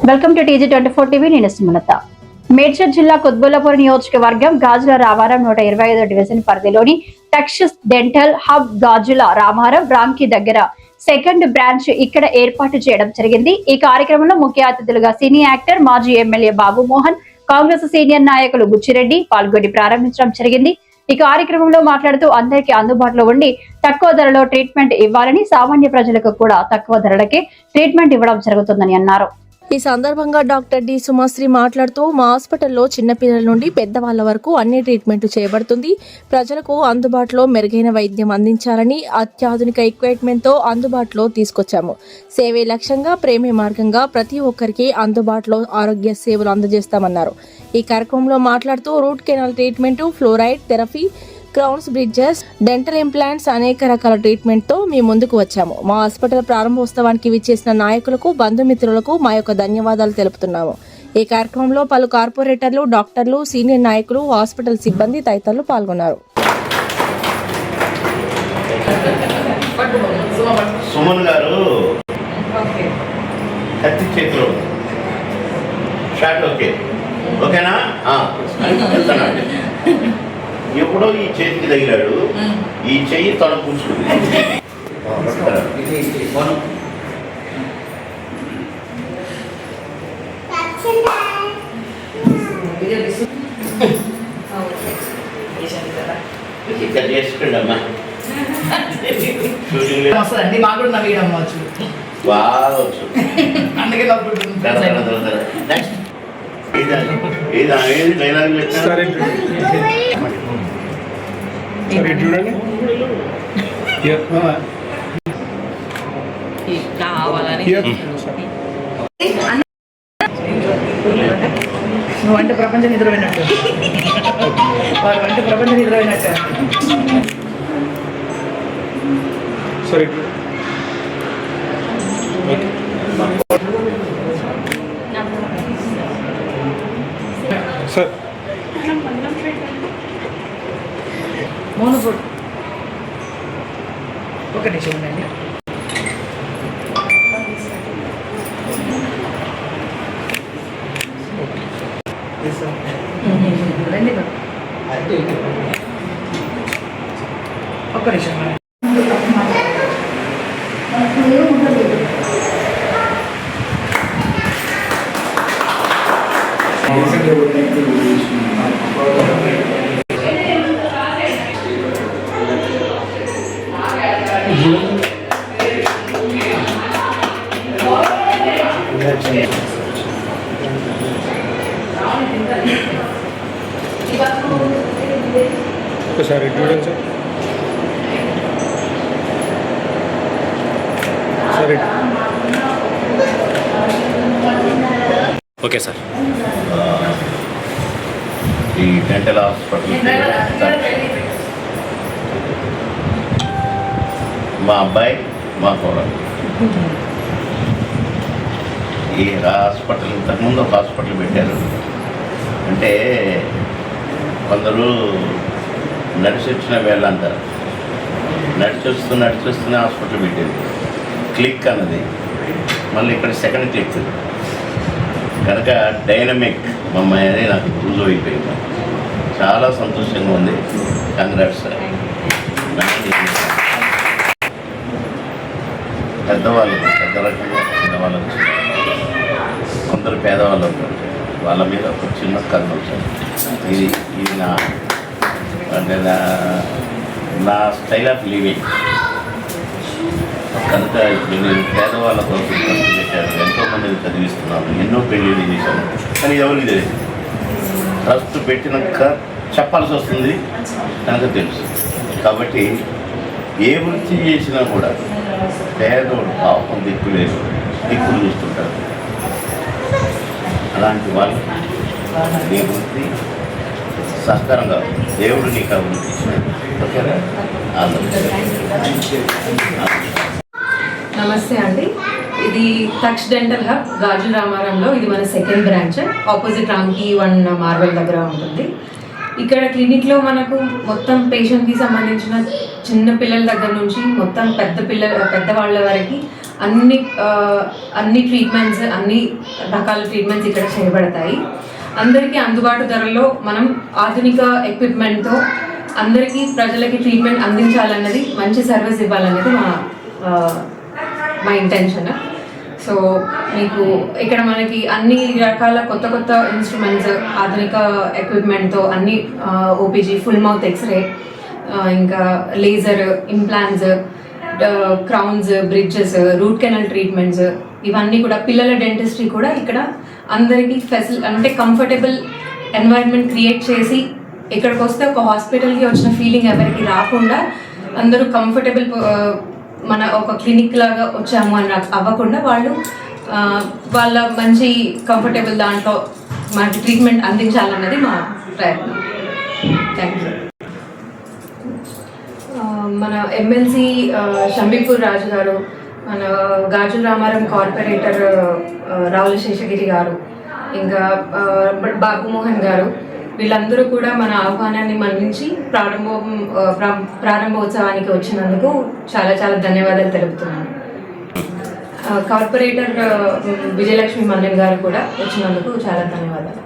Welcome to TG24 TV. నేను సుమలత. మేడ్చల్ జిల్లా కుత్బుల్లాపూర్ నియోజకవర్గం గాజుల రామారం 125వ డివిజన్ పరిధిలోని టెక్సస్ డెంటల్ హబ్ గాజుల రామారం రాంకి దగ్గర సెకండ్ బ్రాంచ్ ఇక్కడ ఏర్పాటు చేయడం జరిగింది. ఈ కార్యక్రమంలో ముఖ్య అతిథులుగా సినీ యాక్టర్, మాజీ ఎమ్మెల్యే బాబు మోహన్, కాంగ్రెస్ సీనియర్ నాయకులు బుచ్చిరెడ్డి పాల్గొని ప్రారంభించడం జరిగింది. ఈ కార్యక్రమంలో మాట్లాడుతూ అందరికీ అందుబాటులో ఉండి తక్కువ ధరలో ట్రీట్మెంట్ ఇవ్వాలని, సామాన్య ప్రజలకు కూడా తక్కువ ధరలకే ట్రీట్మెంట్ ఇవ్వడం జరుగుతుందని అన్నారు. ఈ సందర్భంగా డాక్టర్ డి సుమశ్రీ మాట్లాడుతూ, మా హాస్పిటల్లో చిన్నపిల్లల నుండి పెద్దవాళ్ల వరకు అన్ని ట్రీట్మెంట్లు చేయబడుతుంది. ప్రజలకు అందుబాటులో మెరుగైన వైద్యం అందించాలని అత్యాధునిక ఎక్విప్మెంట్తో అందుబాటులో తీసుకొచ్చాము. సేవే లక్ష్యంగా, ప్రేమే మార్గంగా ప్రతి ఒక్కరికి అందుబాటులో ఆరోగ్య సేవలు అందజేస్తామన్నారు. ఈ కార్యక్రమంలో మాట్లాడుతూ root canal treatment, fluoride therapy, crowns bridges, dental implants అనేక రకాల ట్రీట్మెంట్తో మేము ముందుకు వచ్చాము. మా హాస్పిటల్ ప్రారంభోత్సవానికి విచ్చేసిన నాయకులకు, బంధుమిత్రులకు మా యొక్క ధన్యవాదాలు తెలుపుతున్నాము. ఈ కార్యక్రమంలో పలు కార్పొరేటర్లు, డాక్టర్లు, సీనియర్ నాయకులు, హాస్పిటల్ సిబ్బంది తదితరులు పాల్గొన్నారు. సుమన్ గారు కత్తి చేతిలో షాట్ ఓకేనా? ఎప్పుడో ఈ చేతికి తగిలాడు, ఈ చెయ్యి తను కూర్చుంది. ఇక్కడ చేసుకోండి అమ్మా. బాగొచ్చు. నెక్స్ట్ ఏది డైలాగ్ చూడండి నువ్వంటే ప్రపంచం నిద్రపోయినట్టు, వారు అంటే ప్రపంచం నిద్రపోయినట్టు. సరే సార్ మోను ఫుడ్ ఒక నిమిషం ఉండండి. ఒక్క నిమిషం ఒకసారి చూడండి సార్. సరే ఓకే సార్. ఈ డెంటల్ హాస్పిటల్ మా అబ్బాయి, మా కోడలు. ఈ హాస్పిటల్ ఇంతకుముందు ఒక హాస్పిటల్ పెట్టారు. అంటే కొందరు నడిచి వచ్చిన వేళ్ళంటారు. నడిచొస్తున్న హాస్పిటల్ పెట్టింది. క్లిక్ అన్నది మళ్ళీ ఇక్కడ సెకండ్ క్లిక్ కనుక డైనమిక్ మమ్మాయి అనేది నాకు రుజువు అయిపోయింది. చాలా సంతోషంగా ఉంది. Congrats sir. పెద్దవాళ్ళు పెద్ద రకంగా, చిన్నవాళ్ళు కొందరు పేదవాళ్ళు ఉంటారు, వాళ్ళ మీద ఒక చిన్న కథ ఉంటుంది. ఇది నా అంటే నా స్టైల్ ఆఫ్ లివింగ్ కనుక ఇప్పుడు నేను పేదవాళ్ళ కోసం ఖర్చు పెట్టాను. ఎంతోమందిని చదివిస్తున్నాను, ఎన్నో పెళ్ళిళ్ళు చేశాను. కానీ ఎవరికి తెలియదు. ట్రస్ట్ పెట్టినాక చెప్పాల్సి వస్తుంది కనుక తెలుసు. కాబట్టి ఏ వృత్తి చేసినా కూడా పేదవాడు పాపం దిక్కులేదు, దిక్కులు చూస్తుంటారు. అలాంటి వాళ్ళు నీ వృత్తి సహకారంగా దేవుడు నీకు అభివృద్ధి ఇచ్చినాడు. ఓకేనా? నమస్తే అండి. ఇది టచ్ డెంటల్ హబ్ గాజుల రామారంలో ఇది మన second branch. Opposite Ramki 1 marble దగ్గర ఉంటుంది. ఇక్కడ క్లినిక్లో మనకు మొత్తం పేషెంట్కి సంబంధించిన చిన్న పిల్లల దగ్గర నుంచి మొత్తం పెద్దవాళ్ళ వరకు అన్ని ట్రీట్మెంట్స్, అన్ని రకాల ట్రీట్మెంట్స్ ఇక్కడ చేయబడతాయి. అందరికీ అందుబాటు ధరల్లో మనం ఆధునిక ఎక్విప్మెంట్తో అందరికీ ప్రజలకి ట్రీట్మెంట్ అందించాలన్నది, మంచి సర్వీస్ ఇవ్వాలన్నది మా ఇంటెన్షన్. సో మీకు ఇక్కడ మనకి అన్ని రకాల కొత్త కొత్త ఇన్స్ట్రుమెంట్స్, ఆధునిక ఎక్విప్మెంట్తో అన్ని ఓపీజీ, ఫుల్ మౌత్ ఎక్స్రే, ఇంకా laser, implants, crowns, bridges, root canal treatments, ఇవన్నీ కూడా పిల్లల డెంటిస్ట్రీ కూడా ఇక్కడ అందరికీ అంటే కంఫర్టబుల్ ఎన్వైరన్మెంట్ క్రియేట్ చేసి ఇక్కడికి వస్తే ఒక హాస్పిటల్కి వచ్చిన ఫీలింగ్ ఎవరికి రాకుండా అందరూ కంఫర్టబుల్, మన ఒక క్లినిక్ లాగా వచ్చాము అని అవ్వకుండా వాళ్ళ మంచి కంఫర్టబుల్ దాంట్లో మనకి ట్రీట్మెంట్ అందించాలన్నది మా ప్రయత్నం. Thank you. మన ఎమ్మెల్సీ షంబీపూర్ రాజు గారు, మన గాజుల రామారం కార్పొరేటర్ రావుల శేషగిరి గారు, ఇంకా బాబుమోహన్ గారు, వీళ్ళందరూ కూడా మన ఆహ్వానాన్ని మన్నించి ప్రారంభోత్సవానికి వచ్చినందుకు చాలా చాలా ధన్యవాదాలు తెలుపుతున్నాను. కార్పొరేటర్ విజయలక్ష్మి మన్నన్ గారు కూడా వచ్చినందుకు చాలా ధన్యవాదాలు.